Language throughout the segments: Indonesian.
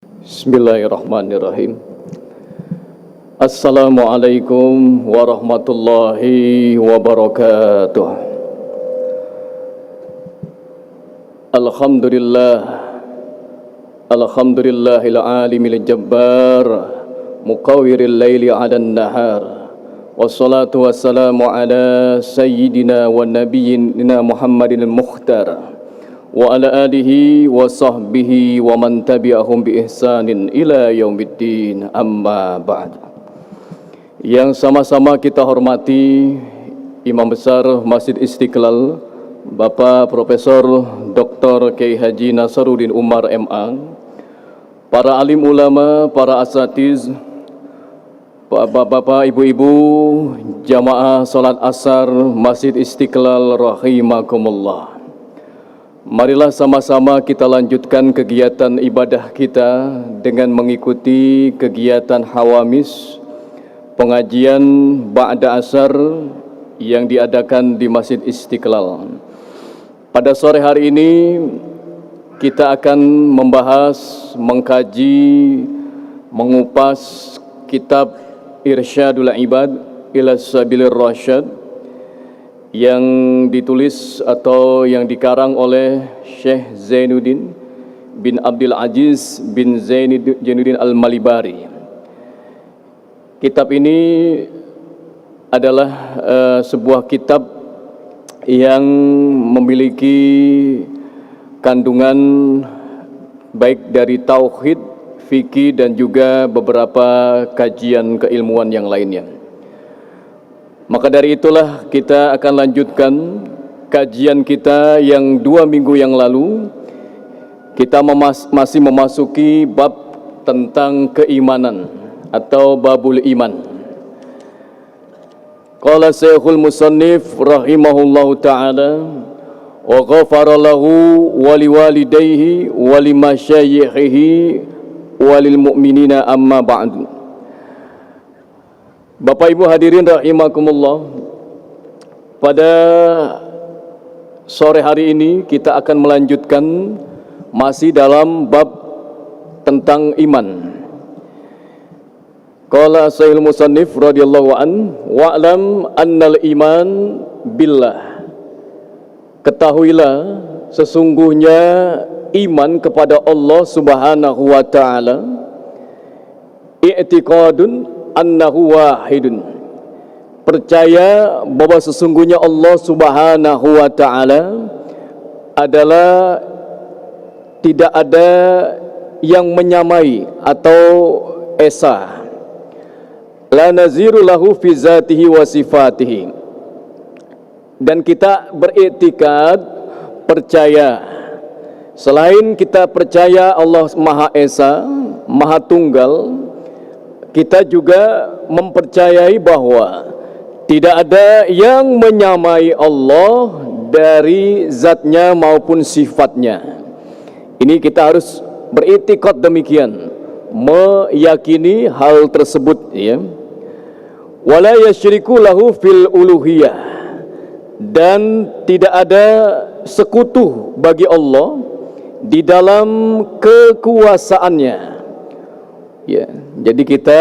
Bismillahirrahmanirrahim. Assalamualaikum warahmatullahi wabarakatuh. Alhamdulillah, alhamdulillahil alimil jabbar, muqawwiril laili 'alan nahar. Wassalatu wassalamu ala sayyidina wa nabiyyina Muhammadin al-Mukhtar wa ala alihi wa sahbihi wa man tabi'ahum bi ihsanin ila yaumiddin, amma ba'd. Yang sama-sama kita hormati Imam Besar Masjid Istiqlal Bapak Profesor Dr. Kiai Haji Nasaruddin Umar MA, para alim ulama, para asatiz, bapak-bapak, ibu-ibu, jamaah salat asar Masjid Istiqlal rahimakumullah. Marilah sama-sama kita lanjutkan kegiatan ibadah kita dengan mengikuti kegiatan hawamis pengajian ba'da asar yang diadakan di Masjid Istiqlal. Pada sore hari ini kita akan membahas, mengkaji, mengupas kitab Irsyadul Ibad ila Sabilir Rasyad yang ditulis atau yang dikarang oleh Syekh Zainuddin bin Abdul Aziz bin Zainuddin Al-Malibari. Kitab ini adalah sebuah kitab yang memiliki kandungan baik dari tauhid, fikih dan juga beberapa kajian keilmuan yang lainnya. Maka dari itulah kita akan lanjutkan kajian kita yang 2 minggu yang lalu. Kita masih memasuki bab tentang keimanan atau babul iman. Qala Syekhul Musannif rahimahullahu ta'ala wa ghafara lahu wa liwalidayhi wa limasyayikhihi wa lil mu'minina amma ba'du. Bapak Ibu hadirin rahimakumullah, pada sore hari ini kita akan melanjutkan masih dalam bab tentang iman. Qala Syekhul Musannif radhiyallahu an wa'lam annal iman billah. Ketahuilah sesungguhnya iman kepada Allah Subhanahu wa taala i'tiqadun annahu wahidun, percaya bahwa sesungguhnya Allah Subhanahu wa taala adalah tidak ada yang menyamai atau esa, la naziru lahu fi zatihi wa sifatihi, dan kita beriktikad percaya selain kita percaya Allah Maha Esa, Maha Tunggal, kita juga mempercayai bahwa tidak ada yang menyamai Allah dari zatnya maupun sifatnya. Ini kita harus beriktikad demikian, meyakini hal tersebut, ya. Wala yasyriku lahu fil uluhiyah, dan tidak ada sekutu bagi Allah di dalam kekuasaannya. Ya, jadi kita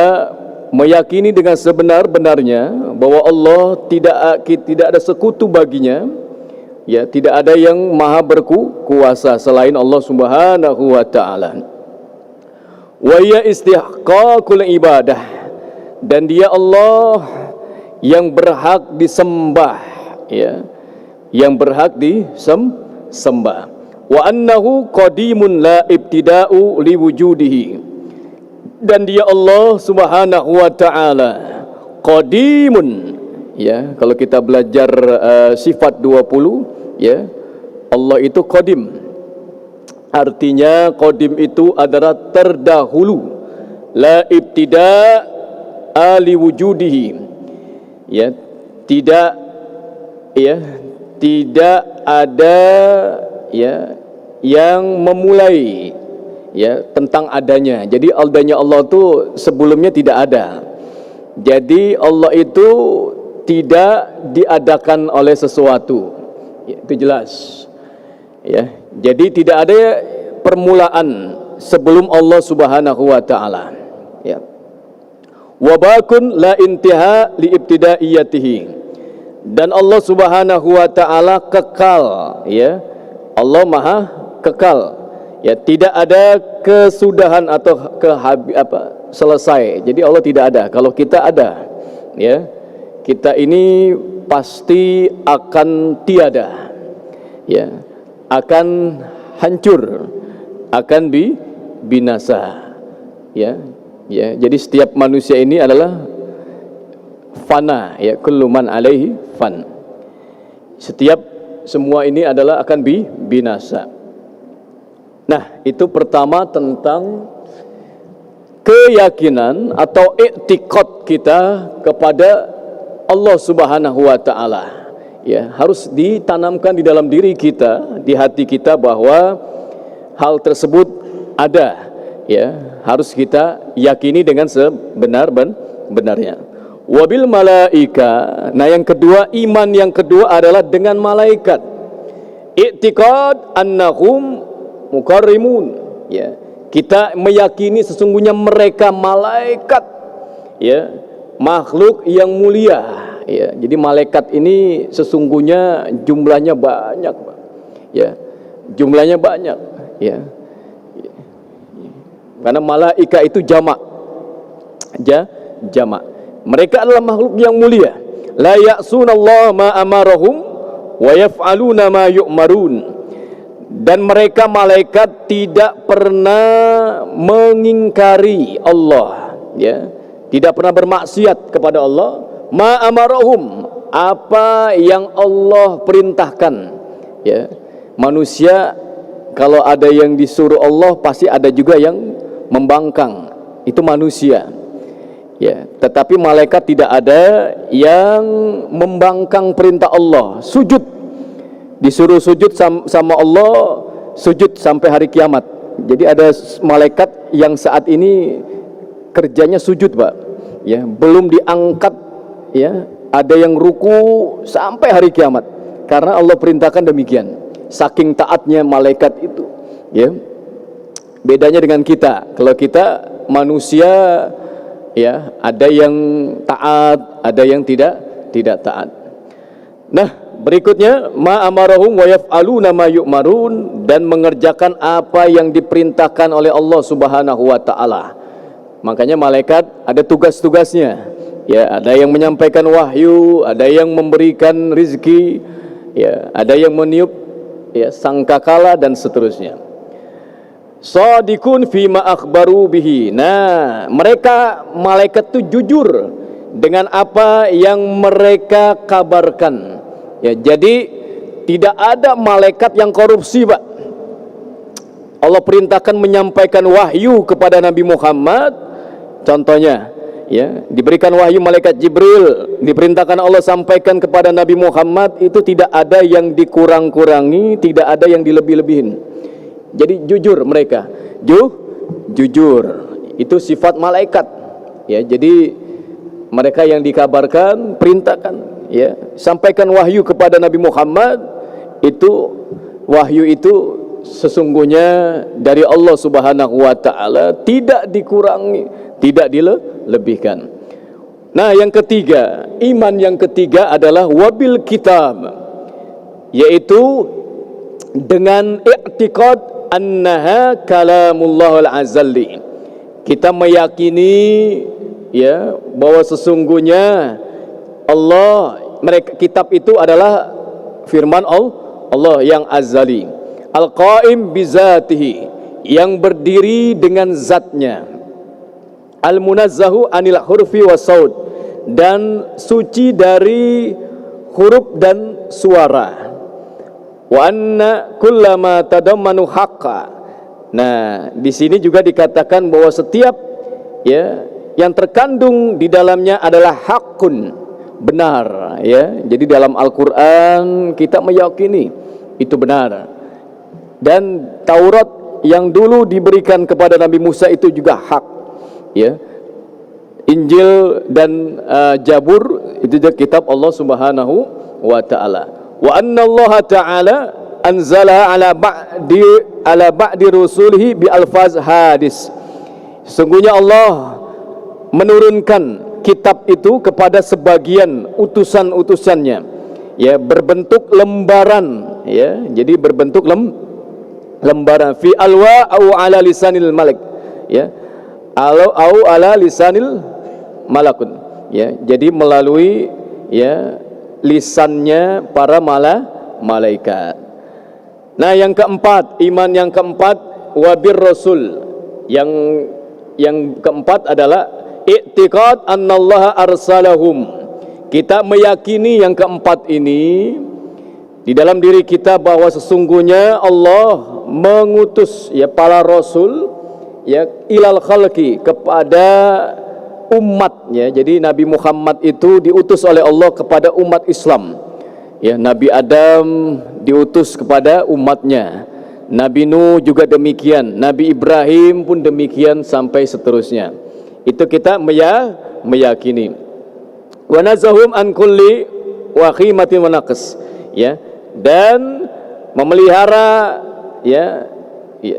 meyakini dengan sebenar-benarnya bahwa Allah tidak ada sekutu baginya, ya, tidak ada yang maha berkuasa selain Allah Subhanahu wa taala. Wa ya istihqaqul ibadah, dan dia Allah yang berhak disembah, ya, yang berhak disembah. Wa annahu qadimun la ibtida'u liwujudihi, dan dia Allah Subhanahu wa taala qadimun, ya. Kalau kita belajar sifat 20, ya, Allah itu qadim. Artinya qadim itu adalah terdahulu, la ibtida ali wujudihi, ya, tidak ada, ya, yang memulai, ya, tentang adanya. Jadi adanya Allah itu sebelumnya tidak ada. Jadi Allah itu tidak diadakan oleh sesuatu, ya, itu jelas, ya. Jadi tidak ada permulaan sebelum Allah Subhanahu wa taala. Ya. Wa bakun la intiha li ibtidaiyatihi. Dan Allah Subhanahu wa taala kekal, ya. Allah Maha kekal. Ya, tidak ada kesudahan atau selesai. Jadi Allah tidak ada. Kalau kita ada, ya. Kita ini pasti akan tiada. Ya. Akan hancur, akan binasa. Ya. Ya, jadi setiap manusia ini adalah fana, ya, kullu man alaihi fan. Semua ini adalah akan binasa. Nah, itu pertama tentang keyakinan atau i'tiqad kita kepada Allah Subhanahu wa taala. Ya, harus ditanamkan di dalam diri kita, di hati kita bahwa hal tersebut ada. Ya, harus kita yakini dengan sebenar-benarnya. Wabil malaika. Nah, yang kedua, iman yang kedua adalah dengan malaikat. I'tiqad annahum mukarrimun. Ya, kita meyakini sesungguhnya mereka malaikat, ya, makhluk yang mulia. Ya, jadi malaikat ini sesungguhnya jumlahnya banyak, ya, jumlahnya banyak, ya. Karena malaika itu jamak, jamak. Mereka adalah makhluk yang mulia. La ya'sunallaha ma amarahum wa yaf'aluna ma yu'marun. Dan mereka malaikat tidak pernah mengingkari Allah, ya. Tidak pernah bermaksiat kepada Allah. Ma amarahum, apa yang Allah perintahkan, ya. Manusia kalau ada yang disuruh Allah pasti ada juga yang membangkang, itu manusia, ya. Tetapi malaikat tidak ada yang membangkang perintah Allah. Sujud, disuruh sujud sama Allah, sujud sampai hari kiamat. Jadi ada malaikat yang saat ini kerjanya sujud, Pak, ya, belum diangkat, ya. Ada yang ruku sampai hari kiamat karena Allah perintahkan demikian. Saking taatnya malaikat itu, ya. Bedanya dengan kita. Kalau kita manusia, ya, ada yang taat, ada yang tidak taat. Nah, berikutnya ma amarahum wa yaf'aluna ma yu'marun, dan mengerjakan apa yang diperintahkan oleh Allah Subhanahu wa taala. Makanya malaikat ada tugas-tugasnya. Ya, ada yang menyampaikan wahyu, ada yang memberikan rizki, ya, ada yang meniup, ya, sangkakala dan seterusnya. Shadiqun fima akhbaru bihi. Nah, mereka malaikat itu jujur dengan apa yang mereka kabarkan. Ya, jadi tidak ada malaikat yang korupsi, Pak. Allah perintahkan menyampaikan wahyu kepada Nabi Muhammad. Contohnya, ya, diberikan wahyu malaikat Jibril, diperintahkan Allah sampaikan kepada Nabi Muhammad, itu tidak ada yang dikurang-kurangi, tidak ada yang dilebih-lebihin. Jadi jujur mereka, jujur. Itu sifat malaikat, ya. Jadi mereka yang dikabarkan, perintahkan, ya, sampaikan wahyu kepada Nabi Muhammad, itu wahyu itu sesungguhnya dari Allah Subhanahu wa taala, tidak dikurangi, tidak dilebihkan. Nah, yang ketiga, iman yang ketiga adalah wabil kitab, yaitu dengan i'tiqad annaha kalamullahul azali. Kita meyakini, ya, bahwa sesungguhnya Allah, kitab itu adalah firman Allah yang azali, al-qaim bizatihi, yang berdiri dengan zatnya, al-munazzahu anil hurfi wasaud, dan suci dari huruf dan suara. Wa anna kullama tadammanu haqqa. Nah, di sini juga dikatakan bahwa setiap, ya, yang terkandung di dalamnya adalah hakun, benar, ya. Jadi dalam Al-Qur'an kita meyakini itu benar. Dan Taurat yang dulu diberikan kepada Nabi Musa itu juga hak, ya. Injil dan Zabur itu juga kitab Allah Subhanahu wa taala. Wa anna Allah ta'ala anzala ala ba'di rusulihi bi alfaz hadis. Sesungguhnya Allah menurunkan kitab itu kepada sebagian utusan-utusannya, ya, berbentuk lembaran, ya, jadi berbentuk lembaran fi alwa au ala lisanil malik, ya, au ala lisanil malakun, ya, jadi melalui, ya, lisannya para malaikat. Nah, yang keempat, iman yang keempat, wabir rasul, yang keempat adalah i'tiqad annallaha arsalahum. Kita meyakini yang keempat ini di dalam diri kita bahwa sesungguhnya Allah mengutus, ya, para rasul, ya, ilal khalqi, kepada umatnya. Jadi Nabi Muhammad itu diutus oleh Allah kepada umat Islam, ya. Nabi Adam diutus kepada umatnya, Nabi Nuh juga demikian, Nabi Ibrahim pun demikian, sampai seterusnya. Itu kita meyakini. Wa nazahum an kulli waqimatin wa naqs, ya, dan memelihara, ya,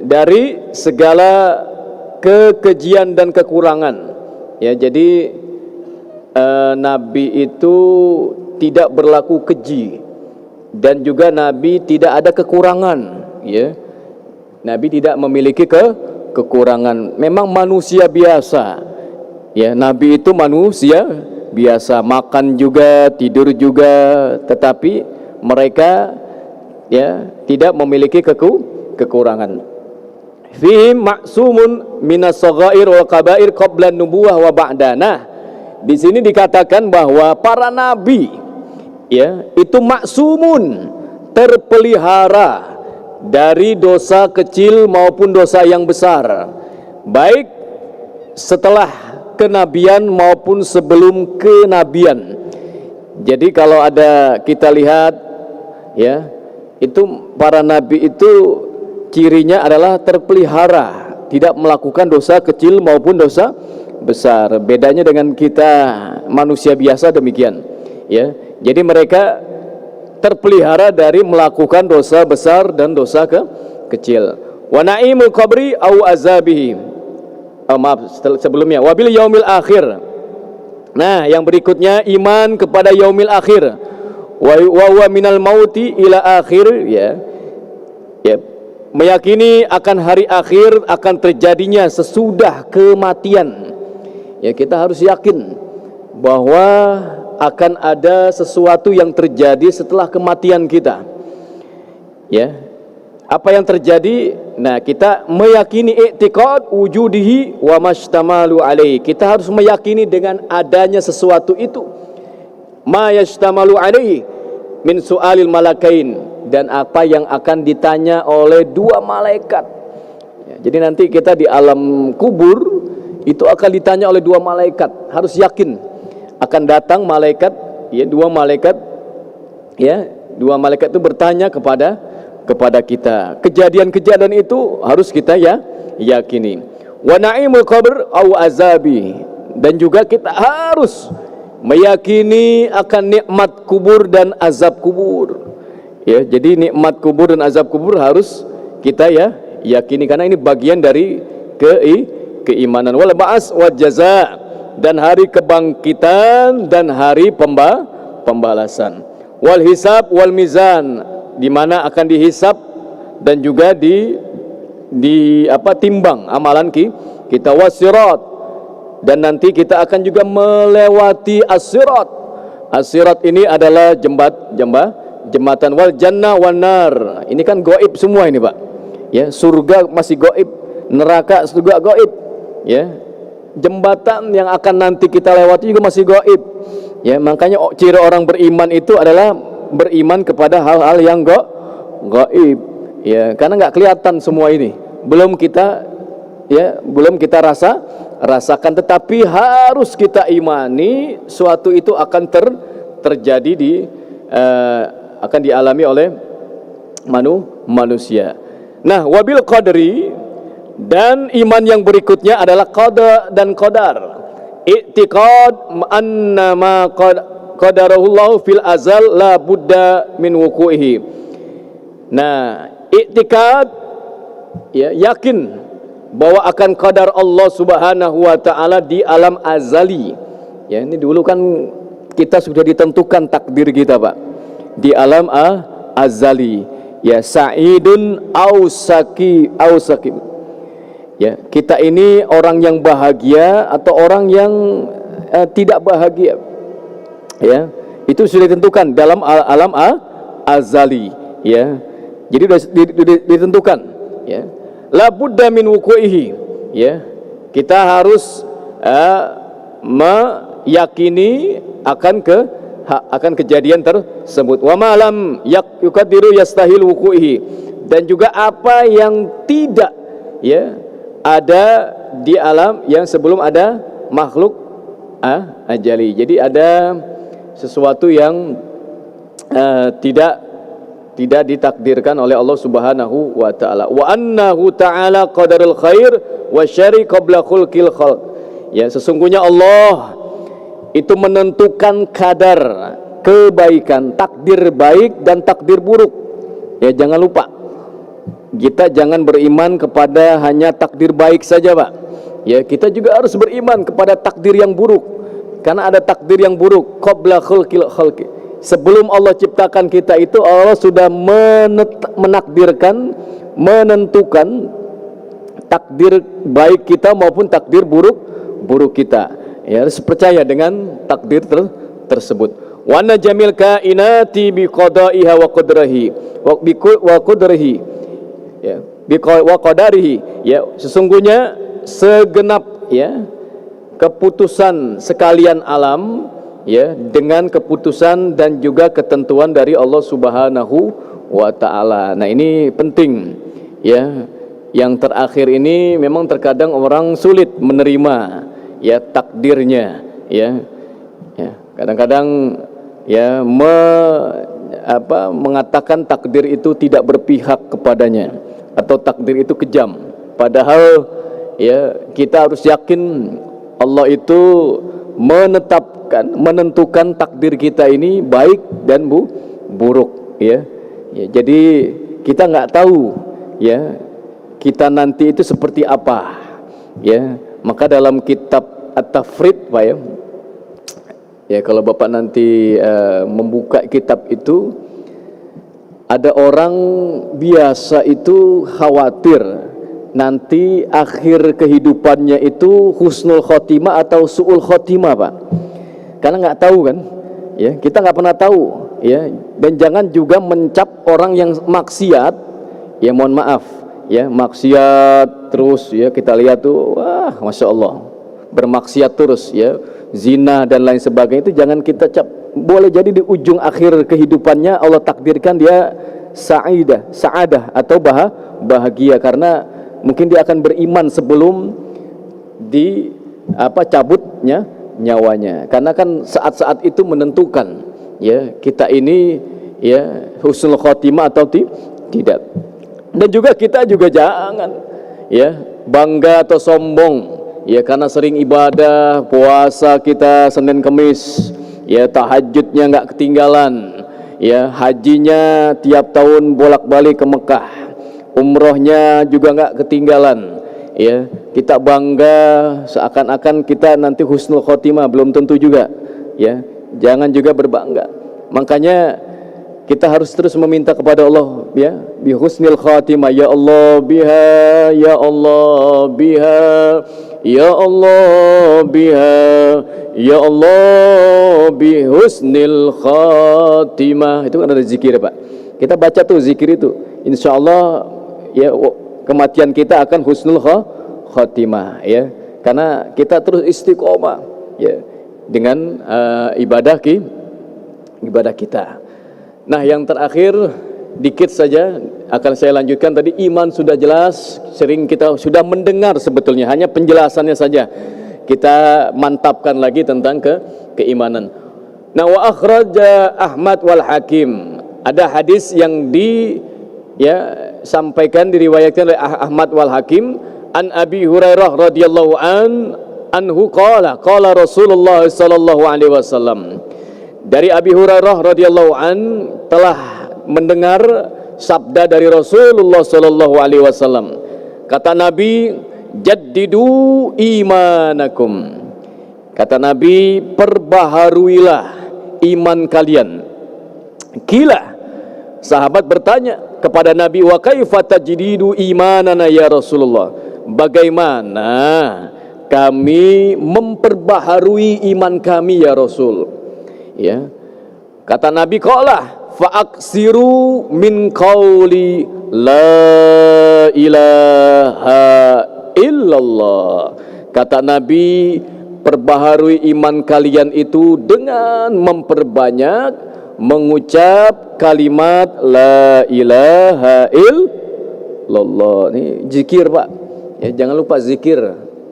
dari segala kekejian dan kekurangan, ya. Jadi Nabi itu tidak berlaku keji, dan juga Nabi tidak ada kekurangan, ya. Nabi tidak memiliki kekurangan. Memang manusia biasa, ya. Nabi itu manusia biasa, makan juga, tidur juga, tetapi mereka, ya, tidak memiliki kekurangan. Fihim ma'sumun minas saghair wal kabair qabla nubuwah wa ba'da. Nah, di sini dikatakan bahwa para nabi, ya, itu maksumun, terpelihara dari dosa kecil maupun dosa yang besar, baik setelah kenabian maupun sebelum kenabian. Jadi kalau ada kita lihat, ya, itu para nabi itu cirinya adalah terpelihara, tidak melakukan dosa kecil maupun dosa besar. Bedanya dengan kita manusia biasa demikian, ya. Jadi mereka terpelihara dari melakukan dosa besar dan dosa kecil. Wa naimul qabri au azabihi. Sebelumnya wabil yaumil akhir. Nah, yang berikutnya iman kepada yaumil akhir. Wa huwa minal mauti ila akhir, ya. Ya, meyakini akan hari akhir, akan terjadinya sesudah kematian. Ya, kita harus yakin bahwa akan ada sesuatu yang terjadi setelah kematian kita, ya. Apa yang terjadi? Nah, kita meyakini i'tiqad wujudihi wa mashtamalu alaihi. Kita harus meyakini dengan adanya sesuatu itu, ma yashtamalu alaihi min su'alil malakain, dan apa yang akan ditanya oleh dua malaikat, ya. Jadi nanti kita di alam kubur itu akan ditanya oleh dua malaikat. Harus yakin akan datang malaikat, ya, dua malaikat, ya, dua malaikat itu bertanya kepada kita. Kejadian-kejadian itu harus kita, ya, yakini. Wa naimul qabr au azabi, dan juga kita harus meyakini akan nikmat kubur dan azab kubur, ya. Jadi nikmat kubur dan azab kubur harus kita, ya, yakini, karena ini bagian dari keimanan. Wal ba'as wa jazaa, dan hari kebangkitan dan hari pembalasan. Wal hisab wal mizan, di mana akan dihisab dan juga timbang amalan kita. Wasirat, dan nanti kita akan juga melewati as-sirat. As-sirat ini adalah jembatan. Wal jannah wan nar, ini kan gaib semua ini, Pak, ya. Surga masih gaib, neraka juga gaib, ya. Jembatan yang akan nanti kita lewati juga masih gaib, ya. Makanya ciri orang beriman itu adalah beriman kepada hal-hal yang gaib, ya, karena nggak kelihatan semua ini, belum kita rasakan, tetapi harus kita imani suatu itu akan terjadi akan dialami oleh manusia. Nah, wabil qadri, dan iman yang berikutnya adalah qada dan qadar. I'tiqad anna ma qadarahullahu fil azal la budda min wuqu'ihi. Nah, i'tikad, ya, yakin bahwa akan qadar Allah Subhanahu wa taala di alam azali. Ya, ini dulu kan kita sudah ditentukan takdir kita, Pak. Di alam azali. Ya, sa'idun au sakim. Ya, kita ini orang yang bahagia atau orang yang tidak bahagia. Ya, itu sudah ditentukan dalam alam azali. Ya, jadi sudah ditentukan. Ya, la budda min wuku'ihi. Ya, kita harus meyakini akan kejadian tersebut. Wa ma lam yuqaddiru yastahil wuku'ihi. Dan juga apa yang tidak, ya, ada di alam yang sebelum ada makhluk ajali. Jadi ada sesuatu yang tidak ditakdirkan oleh Allah Subhanahu wa taala. Wa annahu ta'ala qadarul khair wa syarri qabla khulqil khalq. Ya, sesungguhnya Allah itu menentukan kadar kebaikan, takdir baik dan takdir buruk. Ya, jangan lupa, kita jangan beriman kepada hanya takdir baik saja, Pak. Ya, kita juga harus beriman kepada takdir yang buruk. Karena ada takdir yang buruk qabla khulqil khalqi. Sebelum Allah ciptakan kita itu Allah sudah menakdirkan, menentukan takdir baik kita maupun takdir buruk kita. Ya, harus percaya dengan takdir tersebut. Wa anna jamil kainati bi qada'iha wa qadrahi wa qadrahi. Ya, bi wa qadarihi. Ya, sesungguhnya segenap, ya, keputusan sekalian alam, ya, dengan keputusan dan juga ketentuan dari Allah Subhanahu wa taala. Nah, ini penting, ya. Yang terakhir ini memang terkadang orang sulit menerima, ya, takdirnya, ya. Ya, kadang-kadang, ya, mengatakan takdir itu tidak berpihak kepadanya atau takdir itu kejam. Padahal, ya, kita harus yakin Allah itu menentukan takdir kita ini baik dan buruk, ya. Ya, jadi kita nggak tahu, ya, kita nanti itu seperti apa, ya. Maka dalam kitab At-Tafrid, Pak, ya, kalau Bapak nanti membuka kitab itu, ada orang biasa itu khawatir nanti akhir kehidupannya itu husnul khotimah atau su'ul khotimah, Pak. Karena nggak tahu kan, ya, kita nggak pernah tahu, ya. Dan jangan juga mencap orang yang maksiat, ya, mohon maaf, ya, maksiat terus, ya, kita lihat tuh, wah, masya Allah, bermaksiat terus, ya, zina dan lain sebagainya, itu jangan kita cap. Boleh jadi di ujung akhir kehidupannya Allah takdirkan dia sa'adah atau bahagia, karena mungkin dia akan beriman sebelum cabutnya nyawanya. Karena kan saat-saat itu menentukan, ya, kita ini, ya, husnul khotimah atau tidak. Dan juga kita juga jangan, ya, bangga atau sombong, ya, karena sering ibadah, puasa kita Senin Kemis, ya, tahajudnya nggak ketinggalan, ya, hajinya tiap tahun bolak-balik ke Mekah, umrohnya juga nggak ketinggalan, ya. Kita bangga seakan-akan kita nanti husnul khotimah, belum tentu juga, ya. Jangan juga berbangga. Makanya kita harus terus meminta kepada Allah, ya, bi husnil khatimah, ya Allah biha, ya Allah biha, ya Allah biha, ya Allah bi husnil khatimah. Itu kan ada zikir, Pak. Kita baca tuh zikir itu, insya Allah, ya, kematian kita akan husnul khatimah, ya. Karena kita terus istiqomah, ya, dengan ibadah kita. Nah, yang terakhir dikit saja akan saya lanjutkan. Tadi iman sudah jelas, sering kita sudah mendengar sebetulnya, hanya penjelasannya saja kita mantapkan lagi tentang keimanan. Nah, wa akhraja Ahmad wal Hakim. Ada hadis yang sampaikan, diriwayatkan oleh Ahmad wal Hakim, an Abi Hurairah radhiyallahu anhu qala Rasulullah sallallahu alaihi wasallam. Dari Abi Hurairah radhiyallahu an telah mendengar sabda dari Rasulullah sallallahu alaihi wasallam. Kata Nabi, jaddidu imanakum. Kata Nabi, perbaharuilah iman kalian. Kila, sahabat bertanya kepada Nabi, wa kaifa tajdidu imanana ya Rasulullah? Bagaimana kami memperbaharui iman kami ya Rasul? Ya. Kata Nabi, qala fa'aksiru min qauli la ilaha illallah. Kata Nabi, perbaharui iman kalian itu dengan memperbanyak mengucap kalimat la ilaha illallah. Ini zikir, Pak. Ya, jangan lupa zikir.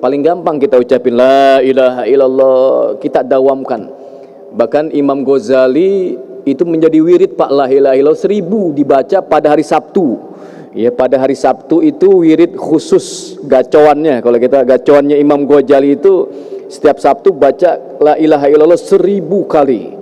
Paling gampang kita ucapin la ilaha illallah, kita dawamkan. Bahkan Imam Ghazali itu menjadi wirid, Pak, la ilaha illallah 1000 dibaca pada hari Sabtu. Ya, pada hari Sabtu itu wirid khusus gacoannya. Kalau kita gacoannya Imam Ghazali itu setiap Sabtu baca la ilaha illallah 1000 kali.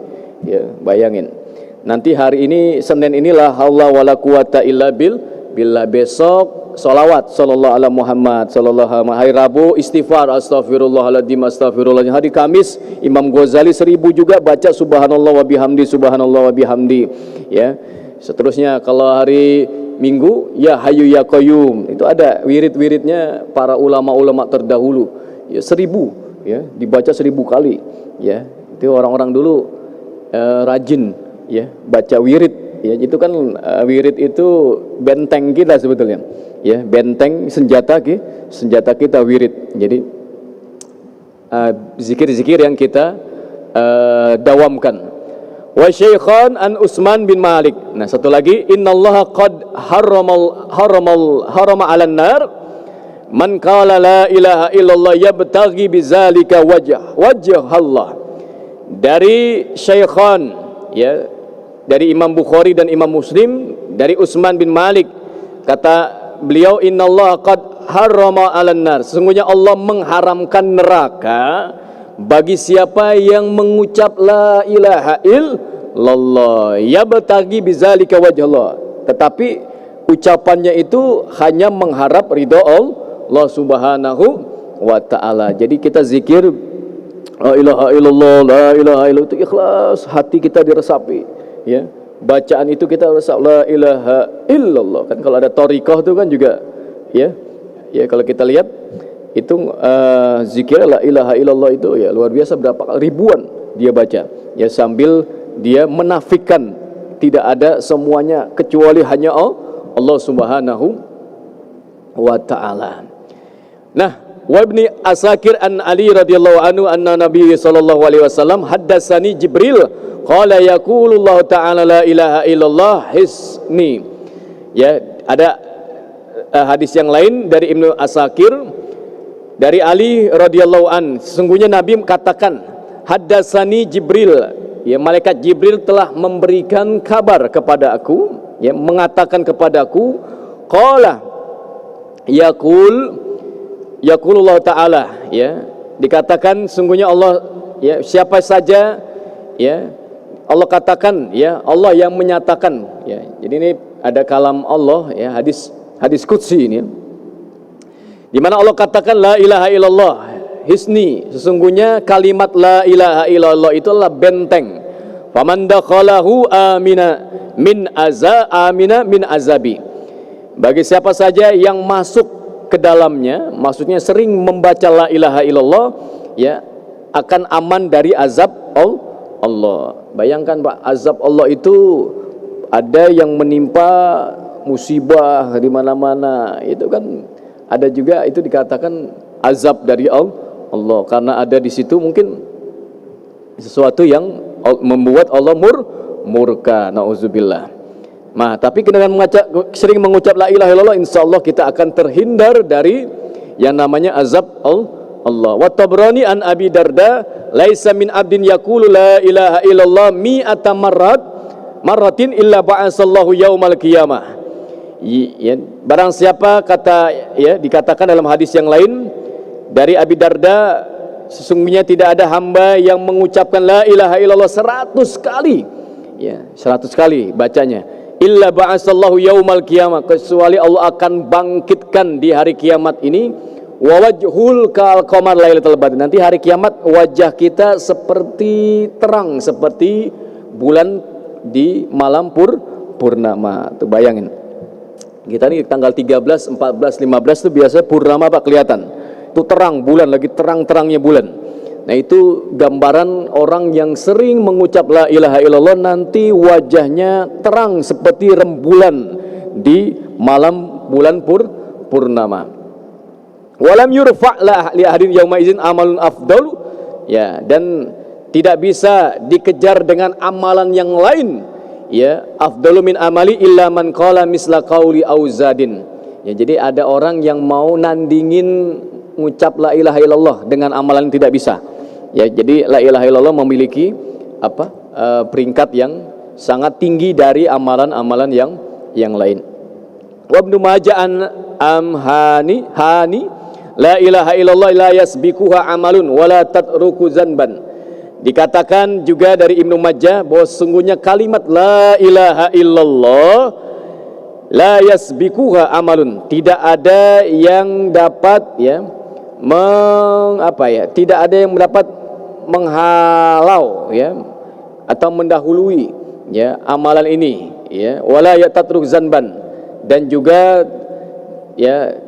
Ya, bayangin. Nanti hari ini Senin ini la haula wala quwata illa billah. Besok salawat sallallahu ala Muhammad sallallahu alaihi wasallam. Hari Rabu istighfar astagfirullahaladzim astagfirullahaladzim. Hari Kamis Imam Ghazali 1000 juga baca subhanallah wa bihamdi subhanallah wa bihamdi. Ya. Seterusnya kalau hari Minggu ya Hayyu ya Qayyum. Itu ada wirid-wiridnya para ulama-ulama terdahulu. Ya 1000 ya, dibaca 1000 kali. Ya. Itu orang-orang dulu rajin ya baca wirid. Ya, itu kan wirid itu benteng kita sebetulnya. Ya, benteng senjata kita wirid. Jadi zikir-zikir yang kita dawamkan. Wa syaikhan an Utsman bin Malik. Nah, satu lagi, innallaha qad harama 'alan nar man qala la ilaha illallah yabtaghi bidzalika wajh Allah. Dari syaikhan, ya, dari Imam Bukhari dan Imam Muslim, dari Utsman bin Malik, kata beliau, innallaha qad harrama 'alan nar, sesungguhnya Allah mengharamkan neraka bagi siapa yang mengucap la ilaha illallah yabtaghi bidzalika wajhallah, tetapi ucapannya itu hanya mengharap ridha Allah Subhanahu wa taala. Jadi kita zikir la ilaha illallah, la ilaha illallah itu ikhlas, hati kita diresapi. Ya, bacaan itu kita resap la ilaha illallah. Kan kalau ada thariqah itu kan juga ya kalau kita lihat itu zikir la ilaha illallah itu ya luar biasa, berapa ribuan dia baca ya, sambil dia menafikan tidak ada semuanya kecuali hanya Allah Subhanahu wa taala. Nah, wa ibni Asakir an Ali radhiyallahu anhu anna Nabi sallallahu alaihi wasallam haddatsani Jibril qala yaqulullahu ta'ala la ilaha illallah hisni. Ya, ada hadis yang lain dari Ibnu Asakir dari Ali radhiyallahu an, sesungguhnya Nabi katakan haddatsani Jibril, ya, malaikat Jibril telah memberikan kabar kepada aku, ya, mengatakan kepadaku, qala yaqulullahu ta'ala, ya, dikatakan sungguhnya Allah, ya, siapa saja, ya, Allah katakan, ya, Allah yang menyatakan, ya. Jadi ini ada kalam Allah, ya, hadis qudsi ini, di mana Allah katakan la ilaha illallah hisni, sesungguhnya kalimat la ilaha illallah itu adalah benteng. Faman dakhalahu amina min azabi. Bagi siapa saja yang masuk ke dalamnya, maksudnya sering membaca la ilaha illallah, ya, akan aman dari azab Allah. Bayangkan, Pak, azab Allah itu ada yang menimpa musibah di mana-mana. Itu kan ada juga itu dikatakan azab dari Allah karena ada di situ mungkin sesuatu yang membuat Allah murka. Nauzubillah. Nah, tapi dengan sering mengucap la ilaha illallah, insyaallah kita akan terhindar dari yang namanya azab Allah. Wa Tabrani an Abi Darda, laisa min abdin yaqulu la ilaha illallah mi'ata marratin illa ba'asallahu yaumal qiyamah. Ya, barang siapa, kata, ya, dikatakan dalam hadis yang lain dari Abi Darda, sesungguhnya tidak ada hamba yang mengucapkan la ilaha illallah 100 kali. Ya, 100 kali bacanya. illa ba'asallahu yaumal qiyamah, kecuali Allah akan bangkitkan di hari kiamat ini, wa wajhul kal qamar lailatul badr, nanti hari kiamat wajah kita seperti terang seperti bulan di malam purnama. Tuh bayangin, kita nih tanggal 13, 14, 15 itu biasa purnama Pak, kelihatan itu terang bulan, lagi terang-terangnya bulan. Nah itu gambaran orang yang sering mengucap la ilaha illallah, nanti wajahnya terang seperti rembulan di malam bulan purnama. Walam yurfa' la li ahadin yauma idzin amalun afdal, ya, dan tidak bisa dikejar dengan amalan yang lain, ya, afdalu min amali illa man qala misla qauli auzadin. Ya, jadi ada orang yang mau nandingin ngucap la ilaha illallah dengan amalan tidak bisa. Ya, jadi la ilaha illallah memiliki peringkat yang sangat tinggi dari amalan-amalan yang lain. Wa Ibnu Majah an amhani la ilaha illallah la yasbikuha amalun wala tatruku zanban. Dikatakan juga dari Ibnu Majah bahwa sesungguhnya kalimat la ilaha illallah la yasbikuha amalun, tidak ada yang dapat tidak ada yang dapat menghalau atau mendahului amalan ini, wala yatatruk zanban, dan juga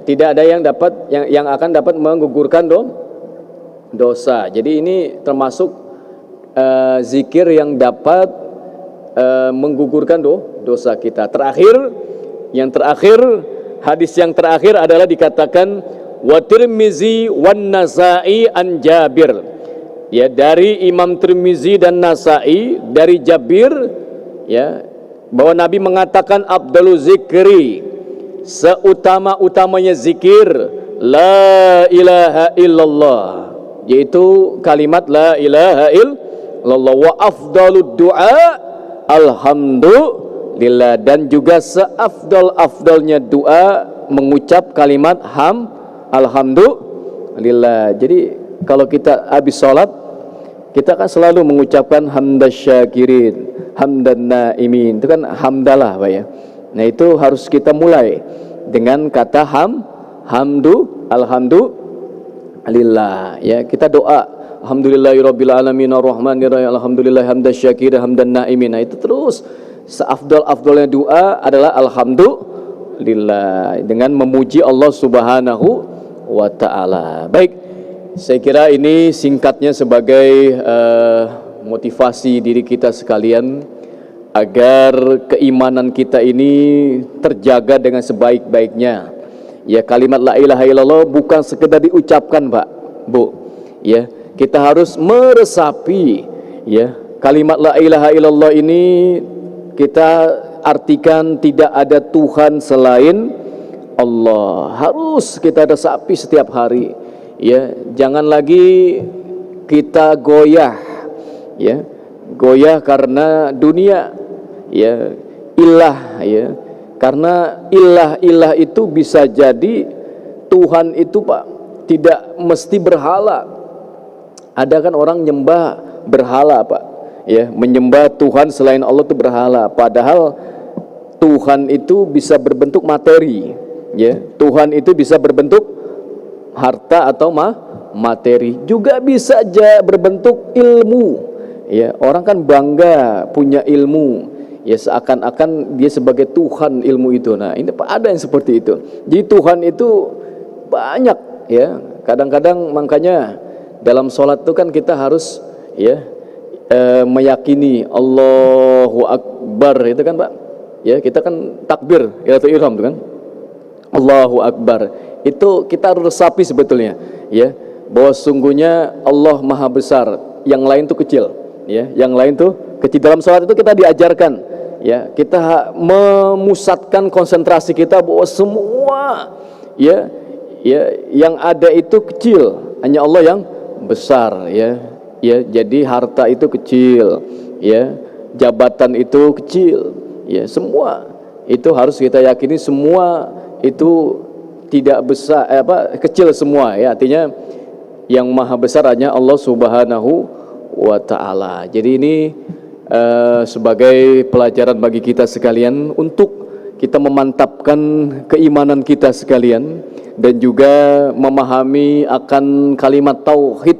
tidak ada yang akan dapat menggugurkan dosa. Jadi ini termasuk zikir yang dapat menggugurkan dosa kita. Yang terakhir, hadis yang terakhir adalah dikatakan wa Tirmizi wan Nasa'i an Jabir, dari Imam Tirmizi dan Nasa'i dari Jabir, bahwa Nabi mengatakan abdalu zikri, seutama-utamanya zikir la ilaha illallah, yaitu kalimat la ilaha illallah, wa afdalud du'a alhamdulillah, dan juga seafdal-afdalnya doa mengucap kalimat alhamdulillah. Jadi kalau kita habis sholat, kita kan selalu mengucapkan hamdasyakirin, hamdan naimin, itu kan hamdalah Pak ya. Nah itu harus kita mulai dengan kata alhamdulillah, ya. Kita doa alhamdulillahirabbil alamin arrahmanirrahim alhamdulillah hamdasyakirin hamdan naimin. Nah itu terus seafdal-afdalnya doa adalah alhamdulillah, dengan memuji Allah Subhanahu wa ta'ala. Baik, saya kira ini singkatnya sebagai motivasi diri kita sekalian agar keimanan kita ini terjaga dengan sebaik-baiknya. Ya, kalimat la ilaha illallah bukan sekedar diucapkan Pak, Bu. Ya, kita harus meresapi kalimat la ilaha illallah ini. Kita artikan tidak ada Tuhan selain Allah. Harus kita resapi setiap hari. Ya, jangan lagi kita goyah. Ya, goyah karena dunia. Ya, ilah. Ya, karena ilah itu bisa jadi Tuhan itu Pak tidak mesti berhala. Ada kan orang nyembah berhala Pak. Ya, menyembah Tuhan selain Allah itu berhala. Padahal Tuhan itu bisa berbentuk materi. Ya, Tuhan itu bisa berbentuk harta atau materi. Juga bisa aja berbentuk ilmu. Ya, orang kan bangga punya ilmu. Ya, seakan-akan dia sebagai Tuhan ilmu itu. Nah, ini ada yang seperti itu. Jadi Tuhan itu banyak. Ya, kadang-kadang makanya dalam sholat itu kan kita harus meyakini Allahu Akbar itu kan Pak. Ya, kita kan takbir yaitu ihram itu kan. Allahu Akbar. Itu kita harus resapi sebetulnya, ya, bahwa sungguhnya Allah Maha Besar, yang lain itu kecil, ya, yang lain itu kecil. Dalam sholat itu kita diajarkan, ya, kita memusatkan konsentrasi kita bahwa semua, yang ada itu kecil, hanya Allah yang besar, ya. Jadi harta itu kecil, ya, jabatan itu kecil, ya, semua itu harus kita yakini, semua itu tidak besar, kecil semua, ya. Artinya yang maha besar hanya Allah Subhanahu wa ta'ala. Jadi ini sebagai pelajaran bagi kita sekalian untuk kita memantapkan keimanan kita sekalian dan juga memahami akan kalimat tauhid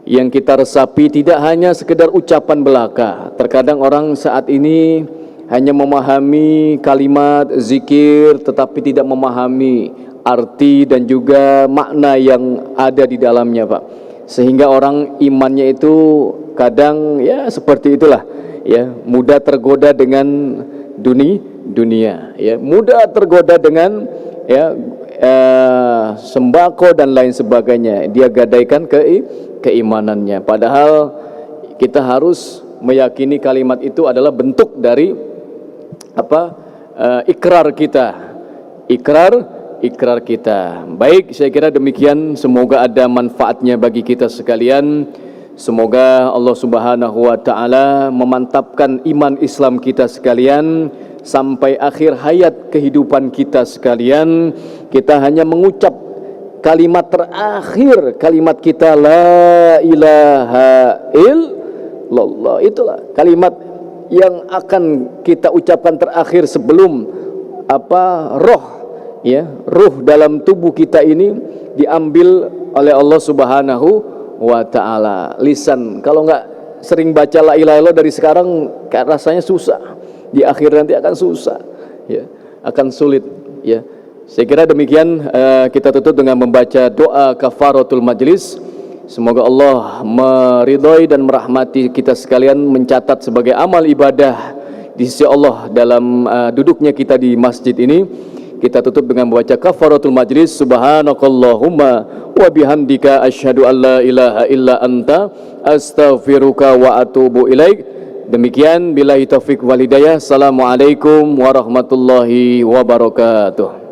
yang kita resapi tidak hanya sekedar ucapan belaka. Terkadang orang saat ini hanya memahami kalimat zikir tetapi tidak memahami arti dan juga makna yang ada di dalamnya, Pak. Sehingga orang imannya itu kadang ya seperti itulah, ya, mudah tergoda dengan dunia, ya, mudah tergoda dengan ya sembako dan lain sebagainya. Dia gadaikan keimanannya. Padahal kita harus meyakini kalimat itu adalah bentuk dari ikrar kita. Baik, saya kira demikian. Semoga ada manfaatnya bagi kita sekalian. Semoga Allah Subhanahu wa taala memantapkan iman Islam kita sekalian sampai akhir hayat kehidupan kita sekalian. Kita hanya mengucap kalimat terakhir, kalimat kita la ilaha illallah. Itulah kalimat yang akan kita ucapkan terakhir sebelum ruh dalam tubuh kita ini diambil oleh Allah Subhanahu wa ta'ala. Lisan, kalau nggak sering baca la ilaha illallah dari sekarang rasanya susah, di akhir nanti akan susah, ya, akan sulit, ya. Saya kira demikian. Kita tutup dengan membaca doa kafaratul majlis. Semoga Allah meridhai dan merahmati kita sekalian, mencatat sebagai amal ibadah di sisi Allah dalam duduknya kita di masjid ini. Kita tutup dengan membaca kafaratul majlis. Subhanakallahumma wa bihamdika asyhadu an la ilaha illa anta astaghfiruka wa atubu ilaik. Demikian, billahi taufik wal hidayah. Assalamualaikum warahmatullahi wabarakatuh.